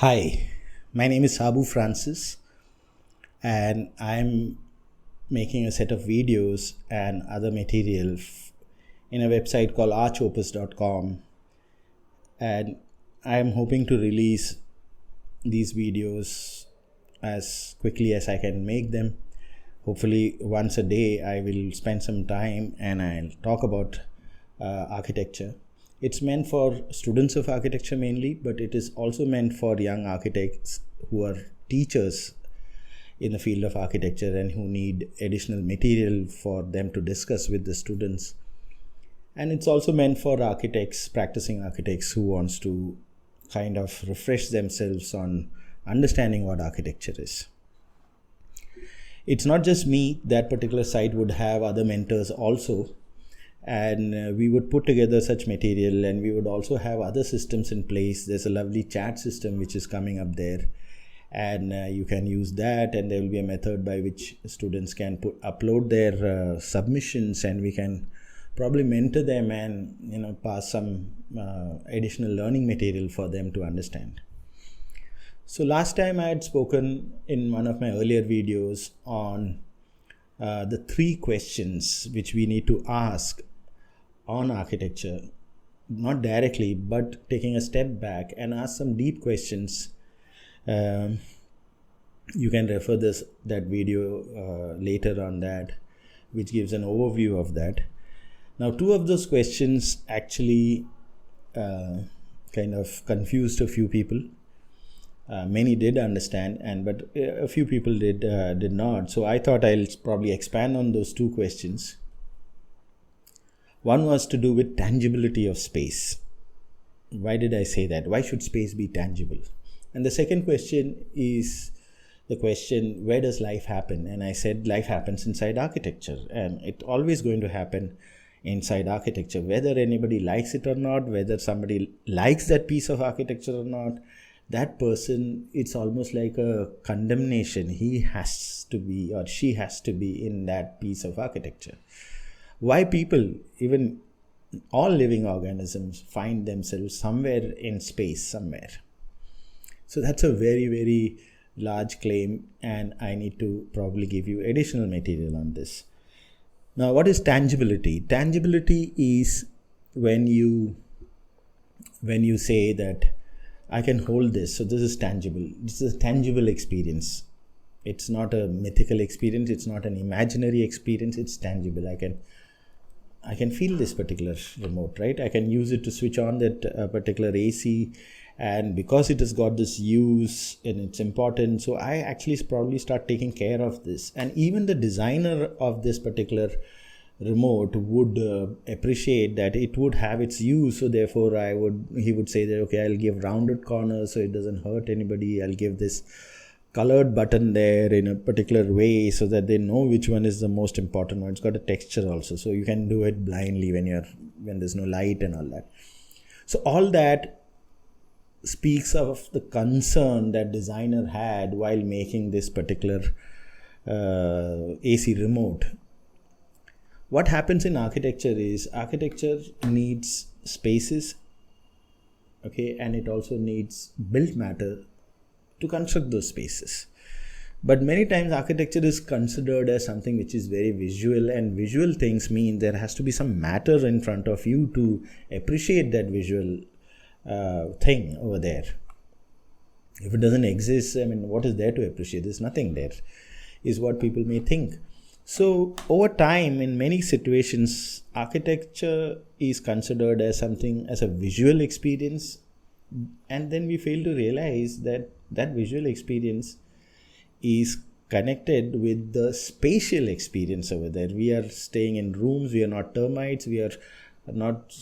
Hi, my name is Sabu Francis, and I'm making a set of videos and other material in a website called archopus.com, and I'm hoping to release these videos as quickly as I can make them. Hopefully, once a day, I will spend some time and I'll talk about architecture. It's meant for students of architecture mainly, but it is also meant for young architects who are teachers in the field of architecture and who need additional material for them to discuss with the students. And it's also meant for architects, practicing architects who wants to kind of refresh themselves on understanding what architecture is. It's not just me. That particular site would have other mentors also, and we would put together such material, and we would also have other systems in place. There's a lovely chat system which is coming up there, and you can use that, and there will be a method by which students can upload their submissions, and we can probably mentor them and pass some additional learning material for them to understand. So last time I had spoken in one of my earlier videos on the three questions which we need to ask on architecture, not directly, but taking a step back and ask some deep questions. You can refer that video later on that, which gives an overview of that. Now, two of those questions actually kind of confused a few people. Many did understand, but a few people did not. So I thought I'll probably expand on those two questions. One was to do with tangibility of space. Why did I say that? Why should space be tangible? And the second question is the question, where does life happen? And I said life happens inside architecture, and it's always going to happen inside architecture, whether anybody likes it or not, whether somebody likes that piece of architecture or not. That person, it's almost like a condemnation. He has to be, or she has to be, in that piece of architecture. Why people, even all living organisms, find themselves somewhere in space somewhere. So that's a very, very large claim, and I need to probably give you additional material on this. Now, what is tangibility? Tangibility is when you say that I can hold this, so this is tangible. This is a tangible experience. It's not a mythical experience. It's not an imaginary experience. It's tangible. I can feel this particular remote, right? I can use it to switch on that particular AC, and because it has got this use and it's important, so I actually probably start taking care of this. And even the designer of this particular remote would appreciate that it would have its use, so therefore he would say that, okay, I'll give rounded corners so it doesn't hurt anybody. I'll give this colored button there in a particular way so that they know which one is the most important one. It's got a texture also, so you can do it blindly when there's no light and all that. So all that speaks of the concern that designer had while making this particular AC remote. What happens in architecture is architecture needs spaces, okay, and it also needs built matter to construct those spaces. But many times architecture is considered as something which is very visual, and visual things mean there has to be some matter in front of you to appreciate that visual thing over there. If it doesn't exist, what is there to appreciate? There's nothing there, is what people may think. So over time, in many situations, architecture is considered as something, as a visual experience, and then we fail to realize that visual experience is connected with the spatial experience over there. We are staying in rooms, we are not termites, we are not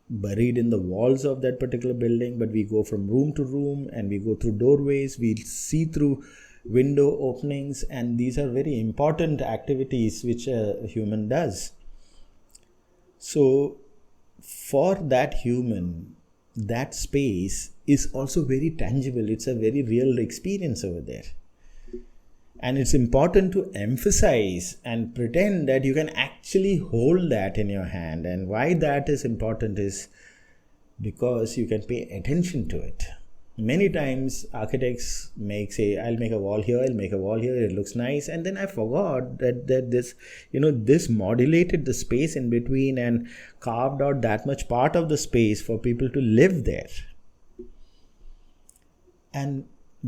buried in the walls of that particular building, but we go from room to room, and we go through doorways, we see through window openings, and these are very important activities which a human does. So for that human, that space is also very tangible. It's a very real experience over there, and it's important to emphasize and pretend that you can actually hold that in your hand. And why that is important is because you can pay attention to it. many times architects say, I'll make a wall here, I'll make a wall here, it looks nice, and then I forgot that this, this modulated the space in between and carved out that much part of the space for people to live there. And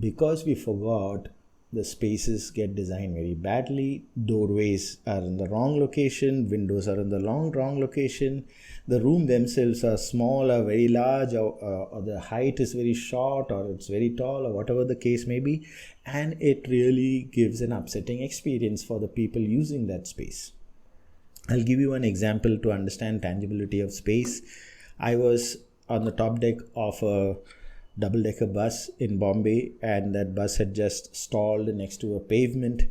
because we forgot, the spaces get designed very badly. Doorways are in the wrong location, windows are in the wrong location, the room themselves are small or very large, or the height is very short, or it's very tall, or whatever the case may be, and it really gives an upsetting experience for the people using that space. I'll give you an example to understand tangibility of space. I was on the top deck of a double-decker bus in Bombay, and that bus had just stalled next to a pavement,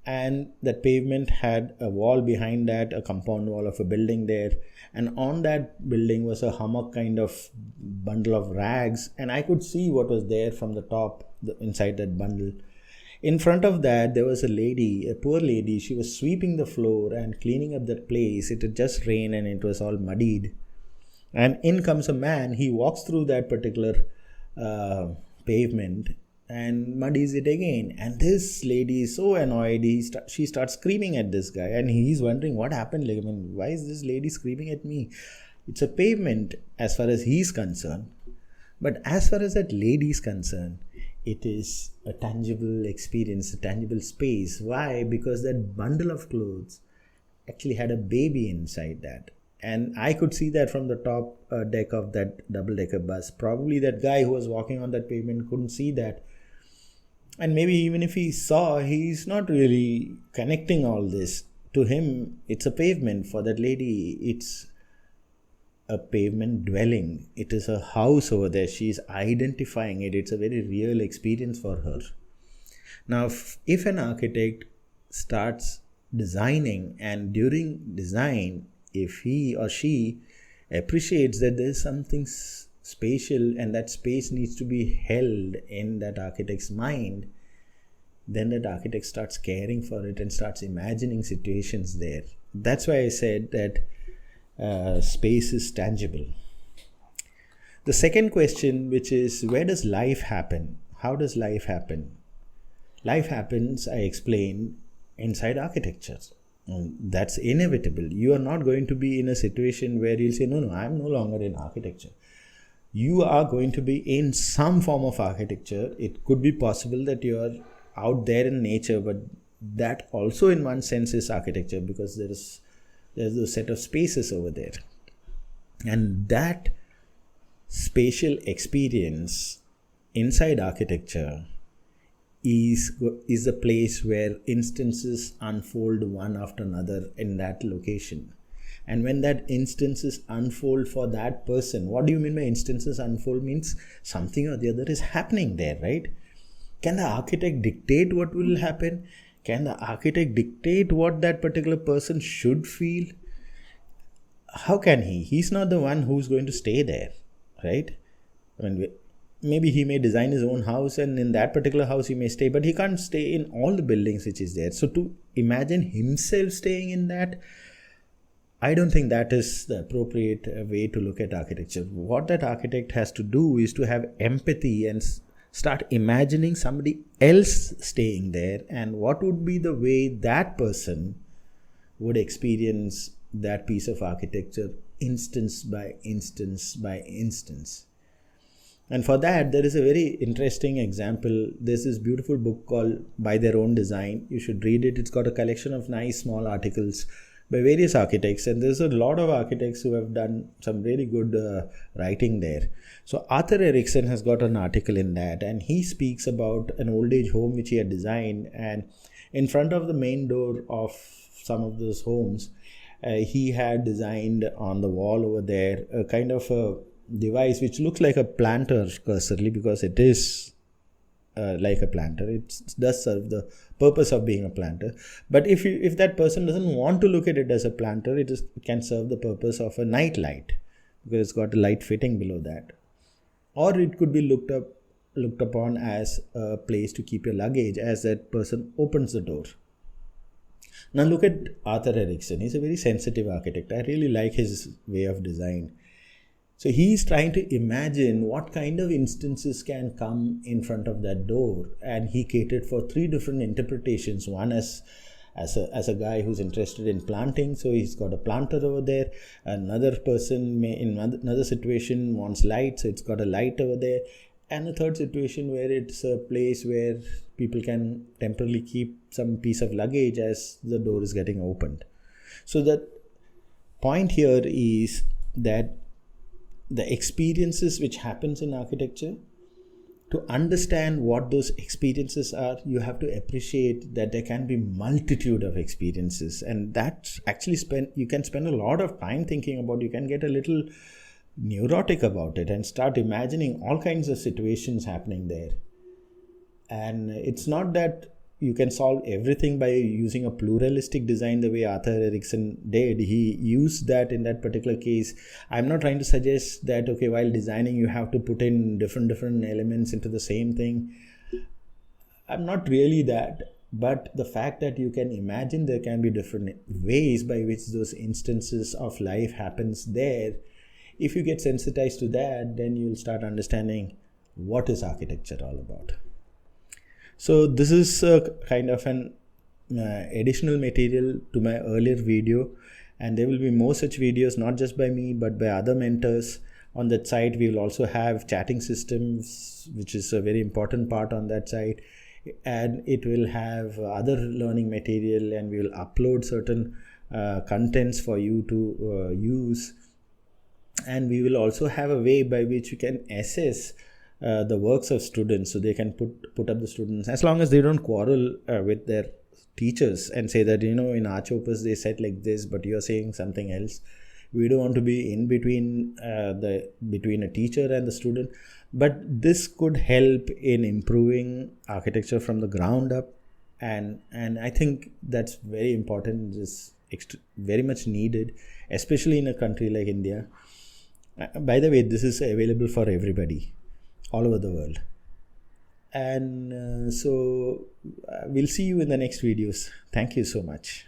and that pavement had a wall behind that, a compound wall of a building there, and on that building was a hummock kind of bundle of rags, and I could see what was there from the top, inside that bundle. In front of that, there was a lady, a poor lady. She was sweeping the floor and cleaning up that place. It had just rained and it was all muddied. And in comes a man. He walks through that particular pavement and muddies it again. And this lady is so annoyed. She starts screaming at this guy, and he's wondering what happened. Like, why is this lady screaming at me? It's a pavement as far as he's concerned. But as far as that lady is concerned, it is a tangible experience, a tangible space. Why? Because that bundle of clothes actually had a baby inside that. And I could see that from the top deck of that double-decker bus. Probably that guy who was walking on that pavement couldn't see that. And maybe even if he saw, he's not really connecting all this. To him, it's a pavement. For that lady, it's a pavement dwelling. It is a house over there. She's identifying it. It's a very real experience for her. Now, if an architect starts designing, and during design, if he or she appreciates that there's something spatial and that space needs to be held in that architect's mind, then that architect starts caring for it and starts imagining situations there. That's why I said that space is tangible. The second question, which is, where does life happen? How does life happen? Life happens, I explained, inside architecture. That's inevitable. You are not going to be in a situation where you'll say, no, I'm no longer in architecture. You are going to be in some form of architecture. It could be possible that you are out there in nature, but that also in one sense is architecture, because there's a set of spaces over there. And that spatial experience inside architecture is a place where instances unfold one after another in that location. And when that instances unfold for that person, what do you mean by instances unfold? Means something or the other is happening there, right? Can the architect dictate what will happen? Can the architect dictate what that particular person should feel? How can he? He's not the one who's going to stay there, right? Maybe he may design his own house, and in that particular house he may stay, but he can't stay in all the buildings which is there. So to imagine himself staying in that, I don't think that is the appropriate way to look at architecture. What that architect has to do is to have empathy and start imagining somebody else staying there, and what would be the way that person would experience that piece of architecture instance by instance by instance. And for that, there is a very interesting example. There's this beautiful book called By Their Own Design. You should read it. It's got a collection of nice small articles by various architects. And there's a lot of architects who have done some really good writing there. So Arthur Erickson has got an article in that. And he speaks about an old age home which he had designed. And in front of the main door of some of those homes, he had designed on the wall over there a kind of a device which looks like a planter cursorily, because it is like a planter. It does serve the purpose of being a planter. But if that person doesn't want to look at it as a planter, it can serve the purpose of a night light, because it's got a light fitting below that. Or it could be looked upon as a place to keep your luggage as that person opens the door. Now look at Arthur Erickson. He's a very sensitive architect. I really like his way of design. So he's trying to imagine what kind of instances can come in front of that door, and he catered for 3 different interpretations. One as a guy who's interested in planting, so he's got a planter over there. Another person may in another situation wants light, so it's got a light over there. And a third situation where it's a place where people can temporarily keep some piece of luggage as the door is getting opened. So the point here is that the experiences which happens in architecture, to understand what those experiences are, you have to appreciate that there can be multitude of experiences, and that's actually you can spend a lot of time thinking about. You can get a little neurotic about it and start imagining all kinds of situations happening there. And it's not that you can solve everything by using a pluralistic design the way Arthur Erickson did. He used that in that particular case. I'm not trying to suggest that, okay, while designing you have to put in different elements into the same thing. I'm not really that. But the fact that you can imagine there can be different ways by which those instances of life happens there, if you get sensitized to that, then you'll start understanding what is architecture all about. So this is kind of an additional material to my earlier video, and there will be more such videos, not just by me but by other mentors. On that site we will also have chatting systems, which is a very important part on that site, and it will have other learning material, and we will upload certain contents for you to use. And we will also have a way by which you can assess the works of students, so they can put up the students, as long as they don't quarrel with their teachers and say that, in Arch Opus they said like this, but you're saying something else. We don't want to be in between between a teacher and the student, but this could help in improving architecture from the ground up, and I think that's very important. It's very much needed, especially in a country like India. By the way, this is available for everybody all over the world. And so we'll see you in the next videos. Thank you so much.